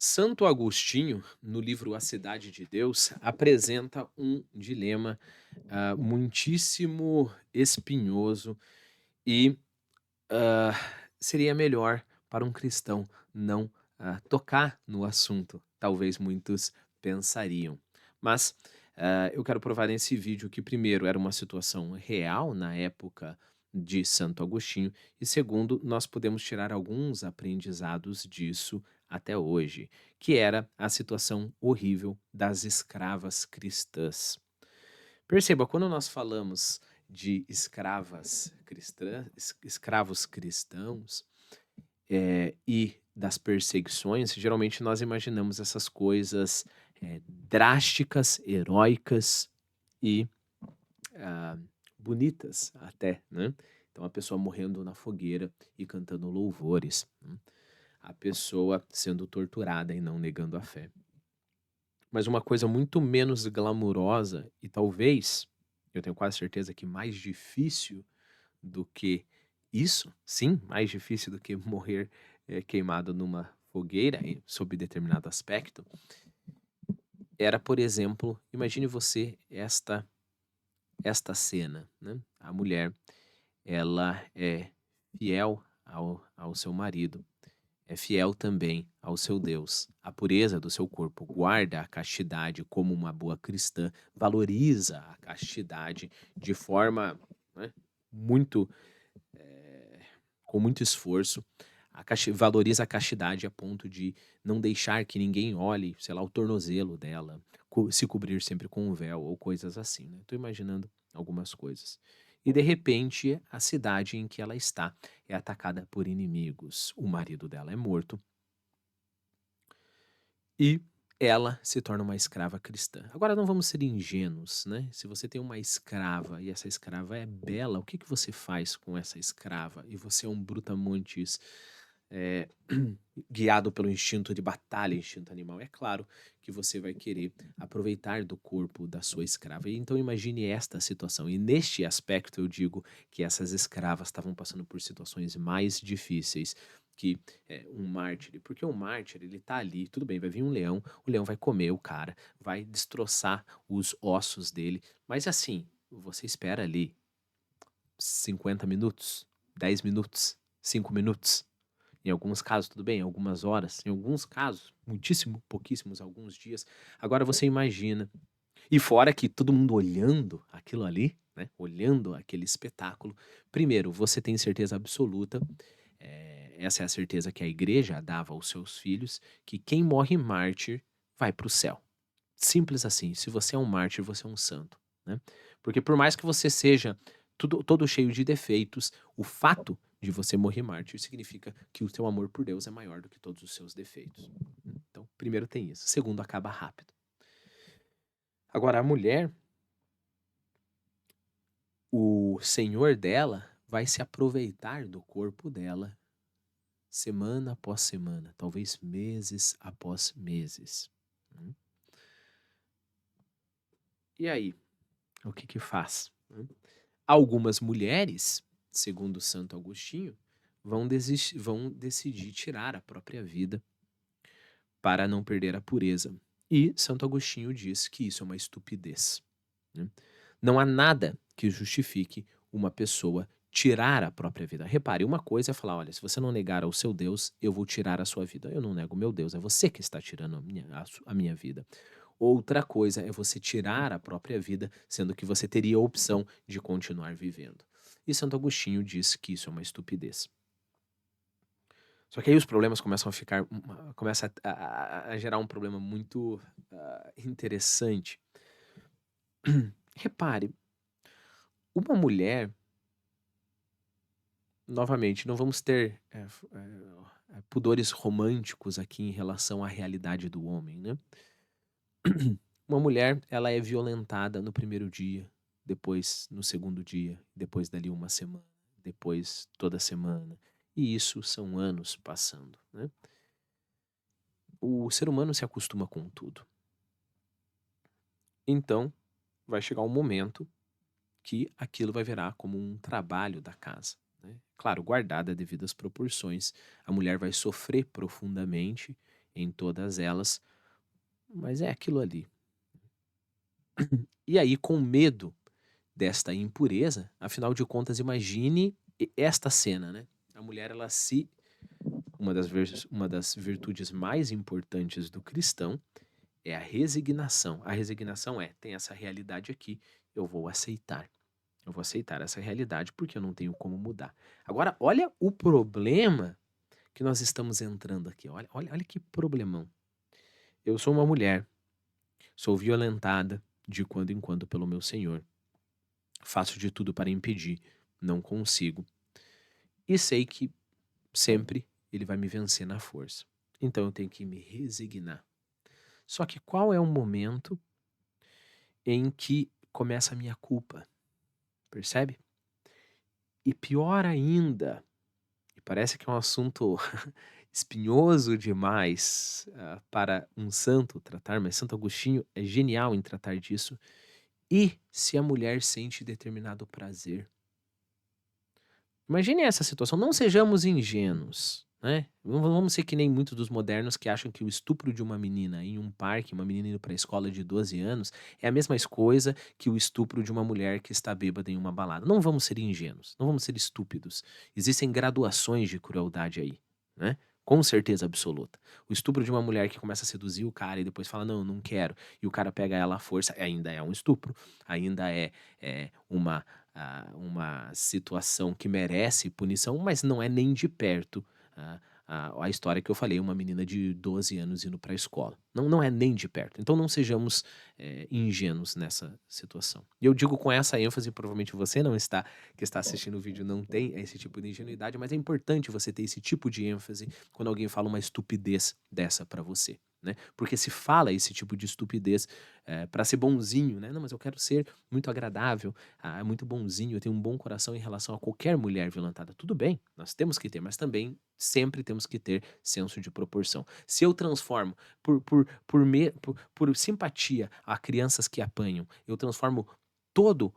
Santo Agostinho, no livro A Cidade de Deus, apresenta um dilema, muitíssimo espinhoso e, ah, seria melhor para um cristão não, tocar no assunto, talvez muitos pensariam. Mas, eu quero provar nesse vídeo que primeiro era uma situação real na época de Santo Agostinho e segundo, nós podemos tirar alguns aprendizados disso até hoje, que era a situação horrível das escravas cristãs. Perceba, quando nós falamos de escravos cristãos, e das perseguições, geralmente nós imaginamos essas coisas, drásticas, heróicas e, ah, bonitas até, né. Então a pessoa morrendo na fogueira e cantando louvores, a pessoa sendo torturada e não negando a fé. Mas uma coisa muito menos glamurosa e talvez, eu tenho quase certeza que mais difícil do que isso, sim, mais difícil do que morrer, queimado numa fogueira sob determinado aspecto, era, por exemplo, imagine você esta cena, né, a mulher, ela é fiel ao seu marido, é fiel também ao seu Deus. A pureza do seu corpo, guarda a castidade como uma boa cristã, valoriza a castidade de forma, né, muito, eh, com muito esforço. Valoriza a castidade a ponto de não deixar que ninguém olhe, sei lá, o tornozelo dela, se cobrir sempre com um véu ou coisas assim, né? Tô imaginando algumas coisas. E de repente, a cidade em que ela está é atacada por inimigos. O marido dela é morto e ela se torna uma escrava cristã. Agora não vamos ser ingênuos, né? Se você tem uma escrava e essa escrava é bela, o que que você faz com essa escrava? E você é um brutamontes, eh, guiado pelo instinto de batalha, instinto animal. É claro que você vai querer aproveitar do corpo da sua escrava. E então imagine esta situação. E neste aspecto eu digo que essas escravas estavam passando por situações mais difíceis que um mártir, porque o mártir ele tá ali, tudo bem, vai vir um leão, o leão vai comer o cara, vai destroçar os ossos dele, mas assim, você espera ali 50 minutos, 10 minutos, 5 minutos, em alguns casos tudo bem, algumas horas, em alguns casos, muitíssimo pouquíssimos, alguns dias. Agora você imagina, e fora que todo mundo olhando aquilo ali, né, olhando aquele espetáculo, primeiro, você tem certeza absoluta, essa é a certeza que a igreja dava aos seus filhos, que quem morre mártir vai para o céu. Simples assim, se você é um mártir, você é um santo, né. Porque por mais que você seja todo cheio de defeitos, o fato de você morrer mártir significa que o teu amor por Deus é maior do que todos os seus defeitos. Então, primeiro tem isso, segundo acaba rápido. Agora a mulher, o senhor dela vai se aproveitar do corpo dela semana após semana, talvez meses após meses. Hum. E aí, o que que faz? Algumas mulheres, segundo Santo Agostinho, vão decidir tirar a própria vida para não perder a pureza. E Santo Agostinho diz que isso é uma estupidez, né. Não há nada que justifique uma pessoa tirar a própria vida. Repare, uma coisa é falar: "Olha, se você não negar ao seu Deus, eu vou tirar a sua vida". Eu não nego o meu Deus, é você que está tirando a minha vida. Outra coisa é você tirar a própria vida, sendo que você teria a opção de continuar vivendo. E Santo Agostinho diz que isso é uma estupidez. Só que aí os problemas começam a ficar, começa a gerar um problema muito, interessante. Repare, uma mulher, novamente, não vamos ter, pudores românticos aqui em relação à realidade do homem, né. Uma mulher, ela é violentada no primeiro dia, depois no segundo dia, depois dali uma semana, depois toda semana, e isso são anos passando, né. O ser humano se acostuma com tudo. Então, vai chegar um momento que aquilo vai virar como um trabalho da casa, né. Claro, guardada devidas proporções, a mulher vai sofrer profundamente em todas elas, mas é aquilo ali. E aí, com medo desta impureza, afinal de contas, imagine esta cena, né? A mulher, ela se uma das virtudes mais importantes do cristão é a resignação. A resignação tem essa realidade aqui, eu vou aceitar. Eu vou aceitar essa realidade porque eu não tenho como mudar. Agora, olha o problema que nós estamos entrando aqui. Olha que problemão. Eu sou uma mulher, sou violentada de quando em quando pelo meu senhor. Faço de tudo para impedir, não consigo. E sei que sempre ele vai me vencer na força. Então eu tenho que me resignar. Só que qual é o momento em que começa a minha culpa? Percebe? E pior ainda, e parece que é um assunto espinhoso demais para um santo tratar, mas Santo Agostinho é genial em tratar disso. E se a mulher sente determinado prazer? Imagine essa situação, não sejamos ingênuos, né? Não vamos ser que nem muitos dos modernos que acham que o estupro de uma menina em um parque, uma menina indo para a escola de 12 anos, é a mesma coisa que o estupro de uma mulher que está bêbada em uma balada. Não vamos ser ingênuos, não vamos ser estúpidos. Existem graduações de crueldade aí, né? Com certeza absoluta. O estupro de uma mulher que começa a seduzir o cara e depois fala, não, não quero, e o cara pega ela à força, ainda é um estupro, ainda é uma situação que merece punição, mas não é nem de perto a história que eu falei, uma menina de 12 anos indo para a escola. Não é nem de perto. Então não sejamos ingênuos nessa situação. E eu digo com essa ênfase, provavelmente você que está assistindo o vídeo não tem esse tipo de ingenuidade, mas é importante você ter esse tipo de ênfase quando alguém fala uma estupidez dessa para você. Né? Porque se fala esse tipo de estupidez para ser bonzinho, né? Não, mas eu quero ser muito agradável, muito bonzinho, eu tenho um bom coração em relação a qualquer mulher violentada. Tudo bem, nós temos que ter, mas também sempre temos que ter senso de proporção. Se eu transformo por simpatia a crianças que apanham, eu transformo toda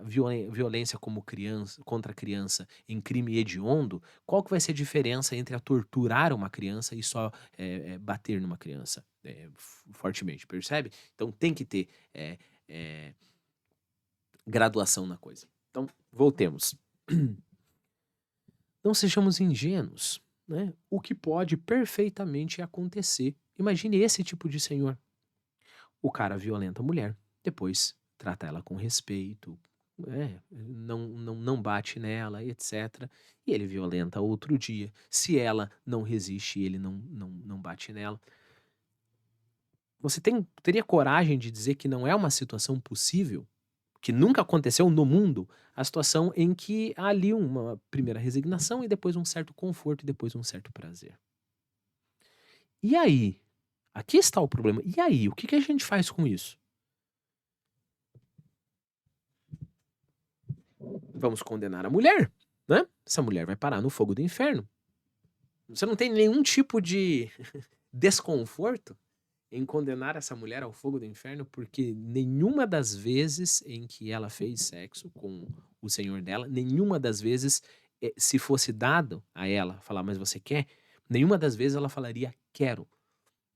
violência como criança, contra a criança em crime hediondo, qual que vai ser a diferença entre a torturar uma criança e só bater numa criança fortemente, percebe? Então tem que ter graduação na coisa. Então, voltemos. Não sejamos ingênuos, né? O que pode perfeitamente acontecer. Imagine esse tipo de senhor. O cara violenta a mulher, depois trata ela com respeito, não bate nela, etc. E ele violenta outro dia. Se ela não resiste, ele não bate nela. Você teria coragem de dizer que não é uma situação possível? Que nunca aconteceu no mundo? A situação em que há ali uma primeira resignação e depois um certo conforto e depois um certo prazer. E aí? Aqui está o problema. E aí? O que a gente faz com isso? Vamos condenar a mulher, né? Essa mulher vai parar no fogo do inferno. Você não tem nenhum tipo de desconforto em condenar essa mulher ao fogo do inferno, porque nenhuma das vezes em que ela fez sexo com o senhor dela, nenhuma das vezes, se fosse dado a ela falar, mas você quer? Nenhuma das vezes ela falaria, quero.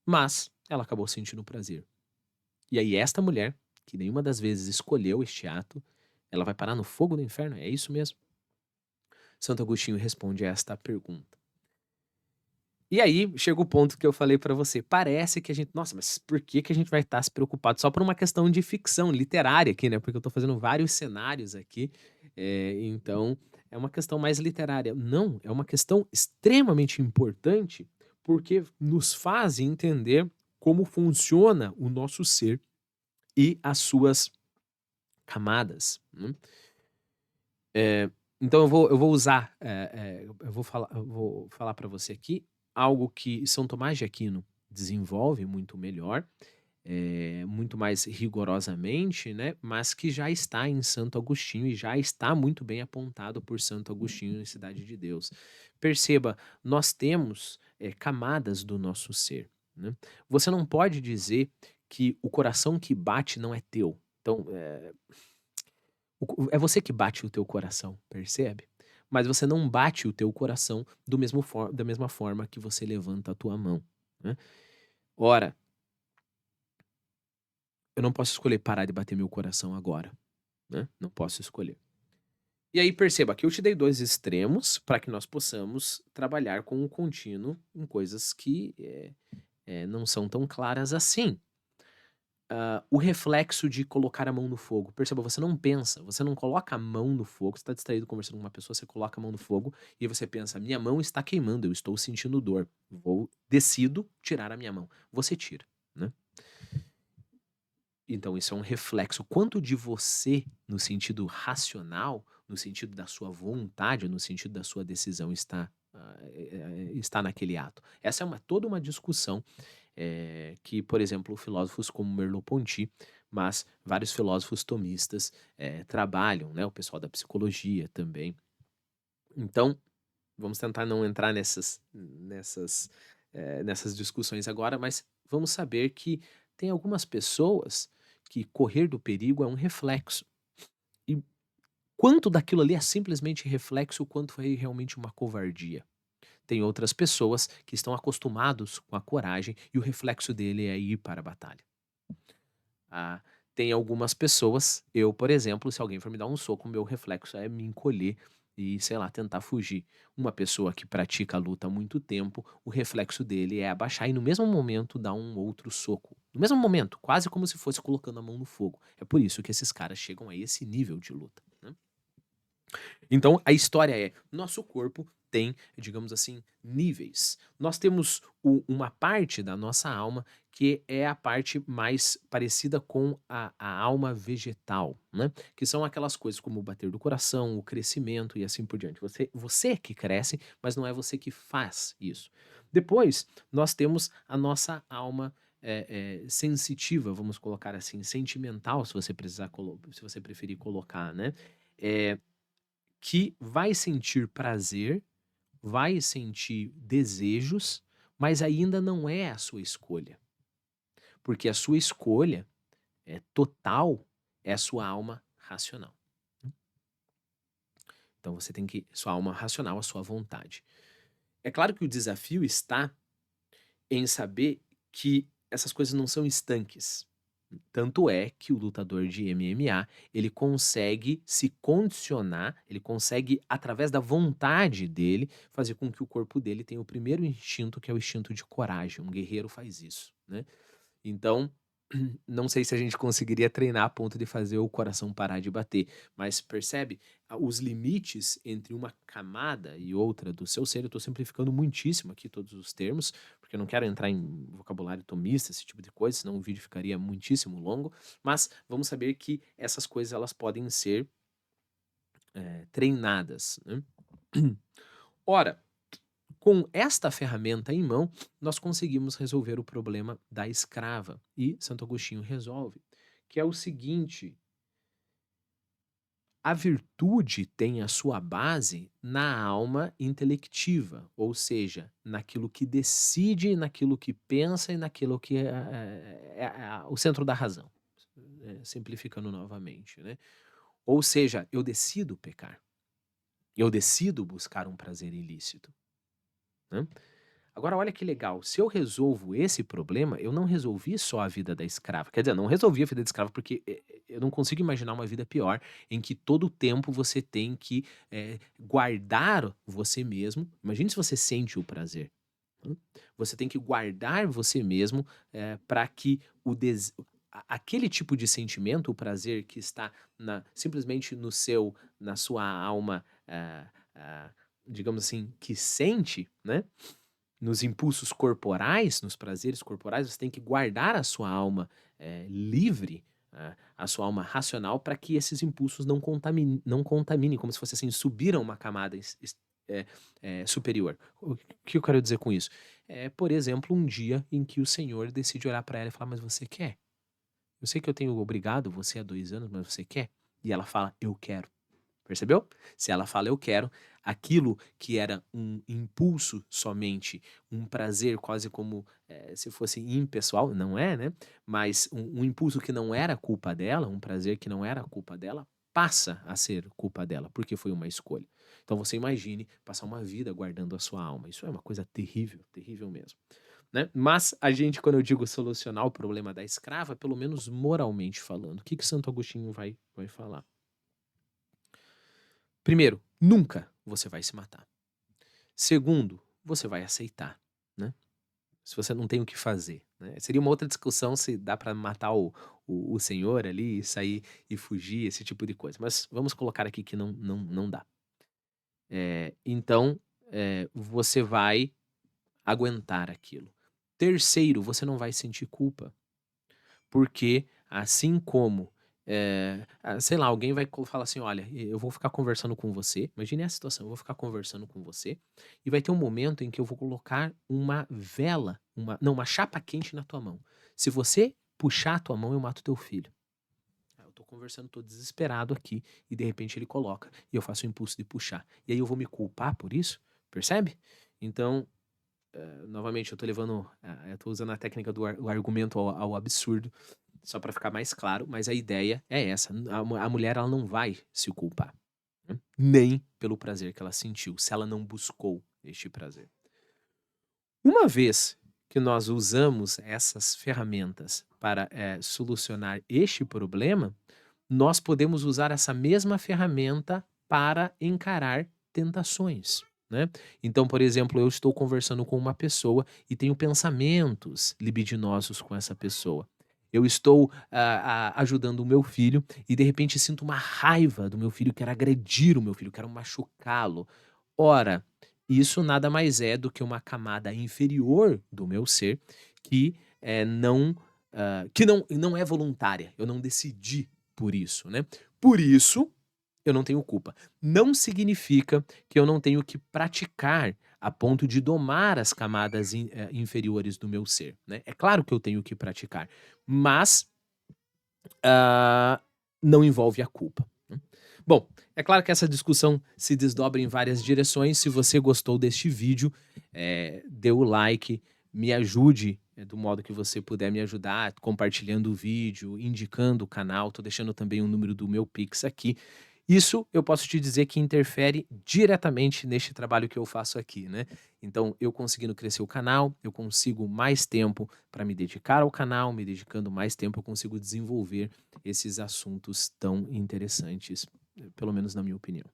Mas ela acabou sentindo prazer. E aí esta mulher, que nenhuma das vezes escolheu este ato, ela vai parar no fogo do inferno? É isso mesmo? Santo Agostinho responde a esta pergunta. E aí chega o ponto que eu falei pra você. Parece que a gente, nossa, mas por que a gente vai estar se preocupado só por uma questão de ficção literária aqui, né? Porque eu tô fazendo vários cenários aqui, então é uma questão mais literária. Não, é uma questão extremamente importante porque nos faz entender como funciona o nosso ser e as suas camadas, né? Então eu vou usar, eu vou falar para você aqui algo que São Tomás de Aquino desenvolve muito melhor, muito mais rigorosamente, né, mas que já está em Santo Agostinho e já está muito bem apontado por Santo Agostinho em Cidade de Deus. Perceba, nós temos camadas do nosso ser, né? Você não pode dizer que o coração que bate não é teu. Então, é você que bate o teu coração, percebe? mas você não bate o teu coração da mesma forma que você levanta a tua mão, né. Ora, eu não posso escolher parar de bater meu coração agora, né, não posso escolher. E aí perceba que eu te dei 2 extremos para que nós possamos trabalhar com o contínuo em coisas que, não são tão claras assim. O reflexo de colocar a mão no fogo. Perceba, você não pensa, você não coloca a mão no fogo, você está distraído conversando com uma pessoa, você coloca a mão no fogo e aí você pensa: "Minha mão está queimando, eu estou sentindo dor, decido tirar a minha mão". Você tira, né. Então isso é um reflexo. Quanto de você, no sentido racional, no sentido da sua vontade, no sentido da sua decisão está naquele ato? Essa é toda uma discussão, que, por exemplo, filósofos como Merleau-Ponty, mas vários filósofos tomistas, trabalham, né, o pessoal da psicologia também. Então, vamos tentar não entrar nessas discussões agora, mas vamos saber que tem algumas pessoas que correr do perigo é um reflexo. E quanto daquilo ali é simplesmente reflexo, o quanto foi realmente uma covardia. Tem outras pessoas que estão acostumados com a coragem e o reflexo dele é ir para a batalha. Ah, tem algumas pessoas, eu, por exemplo, se alguém for me dar um soco, o meu reflexo é me encolher e, sei lá, tentar fugir. Uma pessoa que pratica a luta há muito tempo, o reflexo dele é abaixar e no mesmo momento dar um outro soco. No mesmo momento, quase como se fosse colocando a mão no fogo. É por isso que esses caras chegam a esse nível de luta, né? Então, a história é: nosso corpo tem, digamos assim, níveis. Nós temos uma parte da nossa alma que é a parte mais parecida com a alma vegetal, né? Que são aquelas coisas como o bater do coração, o crescimento e assim por diante. Você que cresce, mas não é você que faz isso. Depois, nós temos a nossa alma sensitiva, vamos colocar assim, sentimental, se você preferir colocar, né? Eh, que vai sentir prazer, vai sentir desejos, mas ainda não é a sua escolha, porque a sua escolha é total, é a sua alma racional. Então você tem que sua alma racional, a sua vontade. É claro que o desafio está em saber que essas coisas não são estanques. Tanto é que o lutador de MMA, ele consegue se condicionar, ele consegue, através da vontade dele, fazer com que o corpo dele tenha o primeiro instinto, que é o instinto de coragem. Um guerreiro faz isso, né? Então, não sei se a gente conseguiria treinar a ponto de fazer o coração parar de bater, mas percebe os limites entre uma camada e outra do seu ser. Eu estou simplificando muitíssimo aqui todos os termos, porque eu não quero entrar em vocabulário tomista, esse tipo de coisa, senão o vídeo ficaria muitíssimo longo. Mas vamos saber que essas coisas elas podem ser treinadas, né? Ora, com esta ferramenta em mão, nós conseguimos resolver o problema da escrava. E Santo Agostinho resolve, que é o seguinte: a virtude tem a sua base na alma intelectiva, ou seja, naquilo que decide, naquilo que pensa e naquilo que é o centro da razão. Simplificando novamente, né? Ou seja, eu decido pecar, eu decido buscar um prazer ilícito, né? Agora olha que legal, se eu resolvo esse problema, eu não resolvi só a vida da escrava, quer dizer, não resolvi a vida da escrava, porque, eu não consigo imaginar uma vida pior, em que todo o tempo você tem que, guardar você mesmo. Imagine se você sente o prazer, hã. Você tem que guardar você mesmo, pra que o dese a aquele tipo de sentimento, o prazer que está simplesmente na sua alma, digamos assim, que sente, né, nos impulsos corporais, nos prazeres corporais, você tem que guardar a sua alma, livre, a sua alma racional, para que esses impulsos não contaminem, como se fosse assim, subiram uma camada eh superior. O que eu quero dizer com isso? Por exemplo, um dia em que o senhor decide olhar para ela e falar: "Mas você quer? Eu sei que eu tenho obrigado você há 2 anos, mas você quer?" E ela fala: "Eu quero." Percebeu? Se ela fala: "Eu quero", aquilo que era um impulso somente, um prazer quase como, se fosse impessoal, não é, né, mas um impulso que não era culpa dela, um prazer que não era culpa dela, passa a ser culpa dela, porque foi uma escolha. Então você imagine passar uma vida guardando a sua alma. Isso é uma coisa terrível, terrível mesmo, né? Mas a gente, quando eu digo solucionar o problema da escrava, pelo menos moralmente falando, o que que Santo Agostinho vai falar? Primeiro, nunca você vai se matar. Segundo, você vai aceitar, né? Se você não tem o que fazer, né? Seria uma outra discussão se dá para matar o senhor ali e sair e fugir, esse tipo de coisa. Mas vamos colocar aqui que não dá. Então, você vai aguentar aquilo. Terceiro, você não vai sentir culpa. Porque assim como, sei lá, alguém vai falar assim: "Olha, eu vou ficar conversando com você", imagine essa situação, eu vou ficar conversando com você, e vai ter um momento em que eu vou colocar uma vela, uma chapa quente na tua mão. Se você puxar a tua mão, eu mato teu filho. Aí eu tô conversando, tô desesperado aqui, e de repente ele coloca, e eu faço o impulso de puxar. E aí eu vou me culpar por isso? Percebe? Então, novamente, eu tô levando, eu tô usando a técnica do o argumento ao absurdo, só para ficar mais claro, mas a ideia é essa, a mulher ela não vai se culpar, né, nem pelo prazer que ela sentiu, se ela não buscou este prazer. Uma vez que nós usamos essas ferramentas para, solucionar este problema, nós podemos usar essa mesma ferramenta para encarar tentações, né. Então, por exemplo, eu estou conversando com uma pessoa e tenho pensamentos libidinosos com essa pessoa. Eu estou, ajudando o meu filho e de repente sinto uma raiva do meu filho, quero agredir o meu filho, quero machucá-lo. Ora, isso nada mais é do que uma camada inferior do meu ser que, não é voluntária, eu não decidi por isso, né. Por isso, eu não tenho culpa. Não significa que eu não tenho que praticar a ponto de domar as camadas inferiores do meu ser, né. É claro que eu tenho que praticar, mas, ah, não envolve a culpa, né. Bom, é claro que essa discussão se desdobra em várias direções. Se você gostou deste vídeo, dê o like, me ajude, do modo que você puder me ajudar, compartilhando o vídeo, indicando o canal, tô deixando também o número do meu Pix aqui. Isso eu posso te dizer que interfere diretamente neste trabalho que eu faço aqui, né. Então eu conseguindo crescer o canal, eu consigo mais tempo para me dedicar ao canal, me dedicando mais tempo, eu consigo desenvolver esses assuntos tão interessantes, pelo menos na minha opinião.